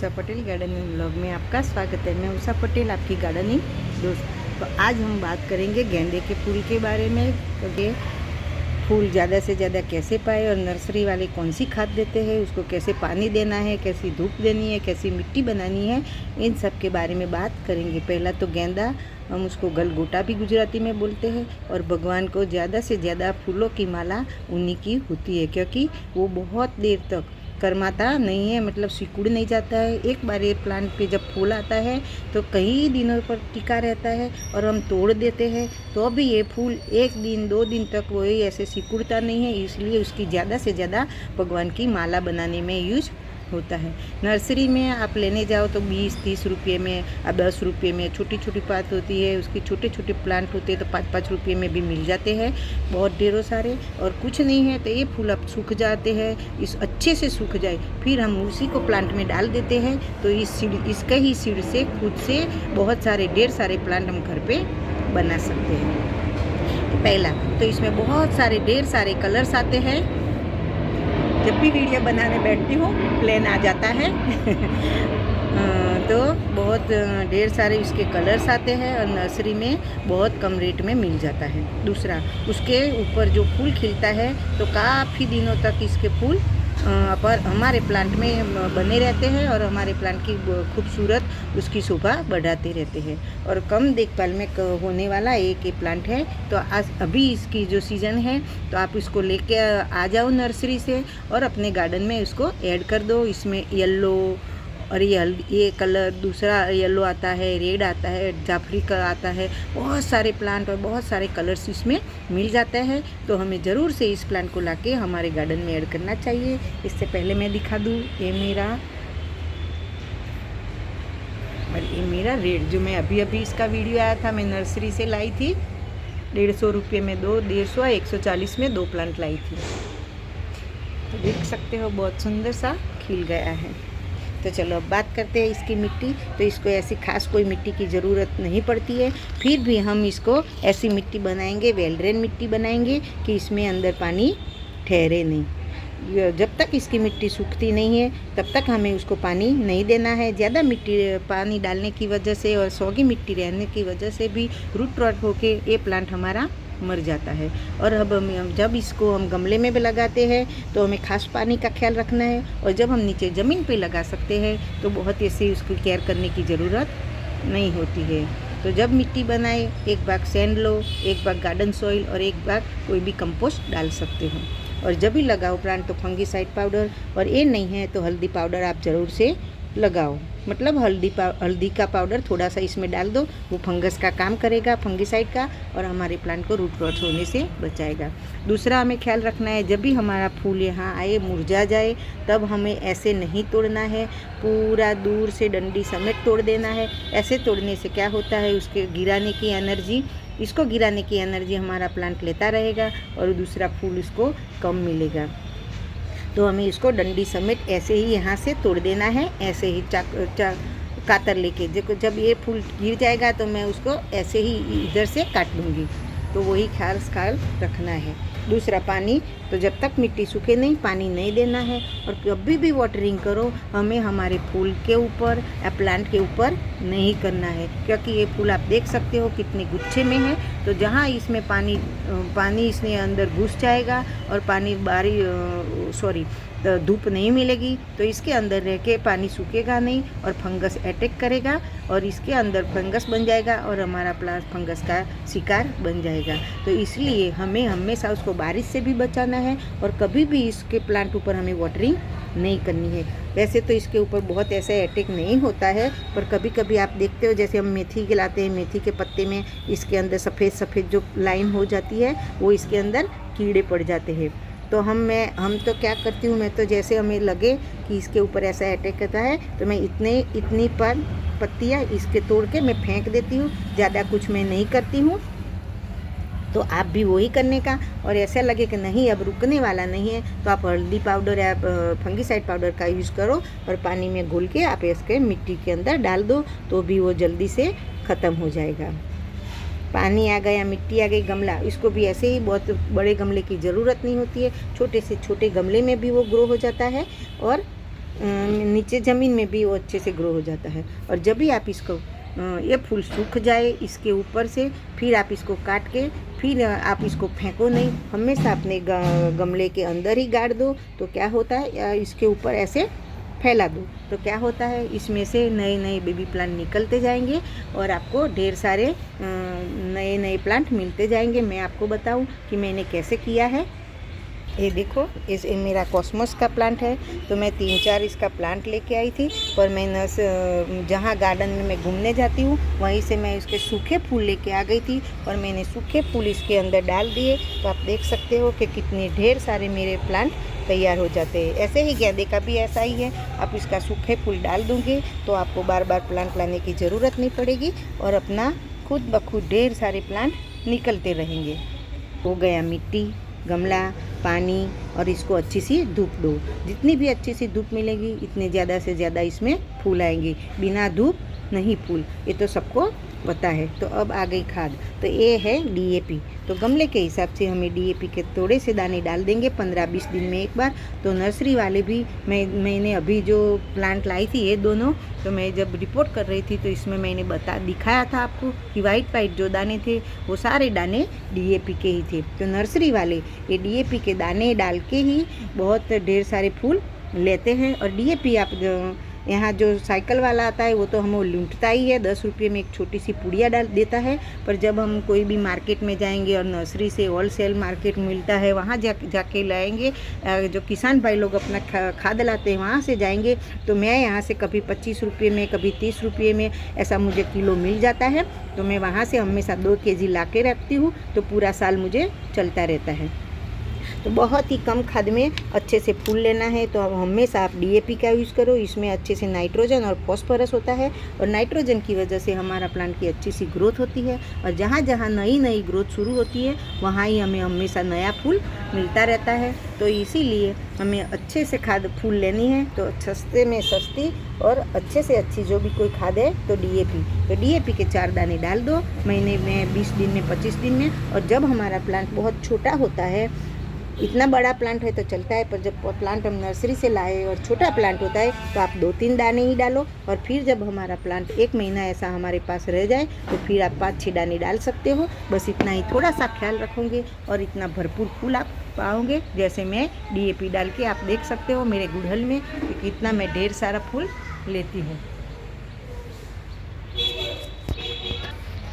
Usha Patel gardening blog में आपका स्वागत है। मैं उषा पटेल, आपकी गार्डनिंग दोस्त। तो आज हम बात करेंगे गेंदे के फूल के बारे में, क्योंकि फूल ज़्यादा से ज़्यादा कैसे पाए और नर्सरी वाले कौन सी खाद देते हैं, उसको कैसे पानी देना है, कैसी धूप देनी है, कैसी मिट्टी बनानी है, इन सब के बारे में बात करेंगे। पहला तो गेंदा, हम उसको गलगोटा भी गुजराती में बोलते हैं, और भगवान को ज़्यादा से ज़्यादा फूलों की माला उन्हीं की होती है, क्योंकि वो बहुत देर तक करमाता नहीं है, मतलब सिकुड़ नहीं जाता है। एक बार ये प्लांट पे जब फूल आता है तो कई दिनों पर टिका रहता है, और हम तोड़ देते हैं तो अभी ये फूल एक दिन 2 दिन तक वही ऐसे सिकुड़ता नहीं है, इसलिए उसकी ज़्यादा से ज़्यादा भगवान की माला बनाने में यूज होता है। नर्सरी में आप लेने जाओ तो 20-30 रुपये में, 10 रुपये में छोटी छोटी पात होती है, उसके छोटे छोटे प्लांट होते हैं तो 5-5 रुपये में भी मिल जाते हैं, बहुत ढेरों सारे। और कुछ नहीं है तो ये फूल अब सूख जाते हैं, इस अच्छे से सूख जाए फिर हम उसी को प्लांट में डाल देते हैं, तो इस सीड, इसके ही सीड से खुद से बहुत सारे ढेर सारे प्लांट हम घर पे बना सकते हैं। पहला तो इसमें बहुत सारे ढेर सारे कलर्स आते हैं। जब भी वीडियो बनाने बैठती हूँ प्लेन आ जाता है तो बहुत ढेर सारे इसके कलर्स आते हैं और नर्सरी में बहुत कम रेट में मिल जाता है। दूसरा, उसके ऊपर जो फूल खिलता है तो काफ़ी दिनों तक इसके फूल पर हमारे प्लांट में बने रहते हैं और हमारे प्लांट की खूबसूरत उसकी शोभा बढ़ाते रहते हैं। और कम देखभाल में होने वाला एक ये प्लांट है। तो आज अभी इसकी जो सीज़न है तो आप इसको लेके आ जाओ नर्सरी से और अपने गार्डन में इसको ऐड कर दो। इसमें येलो और ये कलर दूसरा येलो आता है, रेड आता है, जाफरी का आता है, बहुत सारे प्लांट और बहुत सारे कलर्स इसमें मिल जाते हैं। तो हमें ज़रूर से इस प्लांट को लाके हमारे गार्डन में ऐड करना चाहिए। इससे पहले मैं दिखा दूँ, ये मेरा रेड, जो मैं अभी इसका वीडियो आया था, मैं नर्सरी से लाई थी। 150 रुपये में 2, 150 140 में 2 प्लांट लाई थी। तो देख सकते हो बहुत सुंदर सा खिल गया है। तो चलो अब बात करते हैं इसकी मिट्टी। तो इसको ऐसी खास कोई मिट्टी की ज़रूरत नहीं पड़ती है, फिर भी हम इसको ऐसी मिट्टी बनाएंगे, वेल ड्रेन मिट्टी बनाएंगे कि इसमें अंदर पानी ठहरे नहीं। जब तक इसकी मिट्टी सूखती नहीं है तब तक हमें उसको पानी नहीं देना है। ज़्यादा मिट्टी पानी डालने की वजह से और सौगी मिट्टी रहने की वजह से भी रूट रॉट होके ये प्लांट हमारा मर जाता है। और अब जब इसको हम गमले में भी लगाते हैं तो हमें खास पानी का ख्याल रखना है, और जब हम नीचे ज़मीन पे लगा सकते हैं तो बहुत ऐसे उसकी केयर करने की ज़रूरत नहीं होती है। तो जब मिट्टी बनाए, एक बाग सैंड लो, एक बाग गार्डन सॉइल और एक बाग कोई भी कंपोस्ट डाल सकते हो। और जब भी लगाओ प्लांट तो फंगीसाइड पाउडर, और ये नहीं है तो हल्दी पाउडर आप ज़रूर से लगाओ। मतलब हल्दी का पाउडर थोड़ा सा इसमें डाल दो, वो फंगस का काम करेगा, फंगीसाइड का, और हमारे प्लांट को रूट रॉट होने से बचाएगा। दूसरा हमें ख्याल रखना है, जब भी हमारा फूल यहाँ आए, मुरझा जाए, तब हमें ऐसे नहीं तोड़ना है, पूरा दूर से डंडी समेत तोड़ देना है। ऐसे तोड़ने से क्या होता है, उसके गिराने की एनर्जी, इसको गिराने की एनर्जी हमारा प्लांट लेता रहेगा और दूसरा फूल उसको कम मिलेगा। तो हमें इसको डंडी समेत ऐसे ही यहाँ से तोड़ देना है, ऐसे ही कातर लेके। जब ये फूल गिर जाएगा तो मैं उसको ऐसे ही इधर से काट लूँगी। तो वही ख्याल रखना है। दूसरा, पानी, तो जब तक मिट्टी सूखे नहीं पानी नहीं देना है। और कभी भी वाटरिंग करो हमें हमारे फूल के ऊपर या प्लांट के ऊपर नहीं करना है, क्योंकि ये फूल आप देख सकते हो कितने गुच्छे में है। तो जहाँ इसमें पानी इसने अंदर घुस जाएगा और तो धूप नहीं मिलेगी तो इसके अंदर रह के पानी सूखेगा नहीं और फंगस अटैक करेगा और इसके अंदर फंगस बन जाएगा और हमारा प्लांट फंगस का शिकार बन जाएगा। तो इसलिए हमें हमेशा उसको बारिश से भी बचाना है और कभी भी इसके प्लांट ऊपर हमें वाटरिंग नहीं करनी है। वैसे तो इसके ऊपर बहुत ऐसा अटैक नहीं होता है, पर कभी कभी आप देखते हो, जैसे हम मेथी खिलाते हैं, मेथी के पत्ते में इसके अंदर सफ़ेद जो लाइन हो जाती है, वो इसके अंदर कीड़े पड़ जाते हैं। तो हम तो क्या करती हूँ, मैं तो जैसे हमें लगे कि इसके ऊपर ऐसा अटैक करता है तो मैं इतनी पर पत्तियाँ इसके तोड़ के मैं फेंक देती हूँ, ज़्यादा कुछ मैं नहीं करती हूँ। तो आप भी वही करने का, और ऐसा लगे कि नहीं अब रुकने वाला नहीं है तो आप हल्दी पाउडर या फंगीसाइड पाउडर का यूज़ करो और पानी में घोल के आप इसके मिट्टी के अंदर डाल दो, तो भी वो जल्दी से ख़त्म हो जाएगा। पानी आ गया, मिट्टी आ गई, गमला, इसको भी ऐसे ही बहुत बड़े गमले की ज़रूरत नहीं होती है, छोटे से छोटे गमले में भी वो ग्रो हो जाता है और नीचे ज़मीन में भी वो अच्छे से ग्रो हो जाता है। और जब भी आप इसको ये फूल सूख जाए इसके ऊपर से, फिर आप इसको काट के फिर आप इसको फेंको नहीं, हमेशा अपने गमले के अंदर ही गाड़ दो। तो क्या होता है, या इसके ऊपर ऐसे फैला दो, तो क्या होता है, इसमें से नए नए बेबी प्लांट निकलते जाएंगे और आपको ढेर सारे नए नए प्लांट मिलते जाएंगे। मैं आपको बताऊं कि मैंने कैसे किया है। ये देखो, ये मेरा कॉस्मोस का प्लांट है। तो मैं 3-4 इसका प्लांट लेके आई थी, पर मैं जहाँ गार्डन में मैं घूमने जाती हूँ वहीं से मैं इसके सूखे फूल लेके आ गई थी और मैंने सूखे फूल इसके अंदर डाल दिए। तो आप देख सकते हो कि कितने ढेर सारे मेरे प्लांट तैयार हो जाते हैं। ऐसे ही गेंदे का भी ऐसा ही है, आप इसका सूखे फूल डाल दूँगे तो आपको बार बार प्लांट लाने की ज़रूरत नहीं पड़ेगी और अपना खुद ब खुद ढेर सारे प्लांट निकलते रहेंगे। हो गया मिट्टी, गमला, पानी और इसको अच्छी सी धूप दो। जितनी भी अच्छी सी धूप मिलेगी इतने ज़्यादा से ज़्यादा इसमें फूल आएंगे। बिना धूप नहीं फूल, ये तो सबको पता है। तो अब आ गई खाद, तो ये है डीएपी। तो गमले के हिसाब से हमें डीएपी के थोड़े से दाने डाल देंगे 15-20 दिन में एक बार। तो नर्सरी वाले भी मैंने अभी जो प्लांट लाई थी ये दोनों, तो मैं जब रिपोर्ट कर रही थी तो इसमें मैंने दिखाया था आपको कि वाइट जो दाने थे वो सारे दाने डीएपी के ही थे। तो नर्सरी वाले ये डीएपी के दाने डाल के ही बहुत ढेर सारे फूल लेते हैं। और डीएपी आप यहाँ जो साइकिल वाला आता है वो तो हमें लूटता ही है, 10 रुपये में एक छोटी सी पुड़िया डाल देता है। पर जब हम कोई भी मार्केट में जाएंगे और नर्सरी से होलसेल मार्केट मिलता है वहाँ जाके लाएंगे, जो किसान भाई लोग अपना खाद लाते हैं वहाँ से जाएंगे, तो मैं यहाँ से कभी 25 रुपये में, कभी 30 रुपये में ऐसा मुझे किलो मिल जाता है। तो मैं वहाँ से हमेशा 2 केजी ला के रखती हूँ, तो पूरा साल मुझे चलता रहता है। तो बहुत ही कम खाद में अच्छे से फूल लेना है तो अब हमेशा आप डीएपी का यूज़ करो। इसमें अच्छे से नाइट्रोजन और फॉस्फोरस होता है और नाइट्रोजन की वजह से हमारा प्लांट की अच्छी सी ग्रोथ होती है और जहाँ जहाँ नई नई ग्रोथ शुरू होती है वहाँ ही हमें हमेशा नया फूल मिलता रहता है। तो इसीलिए हमें अच्छे से खाद फूल लेनी है, तो सस्ते में सस्ती और अच्छे से अच्छी जो भी कोई खाद है तो डीएपी। तो डीएपी के 4 दाने डाल दो महीने में, 20 दिन में, 25 दिन में। और जब हमारा प्लांट बहुत छोटा होता है, इतना बड़ा प्लांट है तो चलता है, पर जब प्लांट हम नर्सरी से लाए और छोटा प्लांट होता है तो आप 2-3 दाने ही डालो। और फिर जब हमारा प्लांट 1 महीना ऐसा हमारे पास रह जाए तो फिर आप 5-6 दाने डाल सकते हो। बस इतना ही, थोड़ा सा ख्याल रखोगे और इतना भरपूर फूल आप पाओगे। जैसे मैं डीएपी डाल के आप देख सकते हो मेरे गुड़हल में कि कितना मैं ढेर सारा फूल लेती हूँ।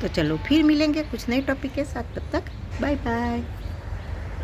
तो चलो फिर मिलेंगे कुछ नए टॉपिक के साथ, तब तक बाय बाय।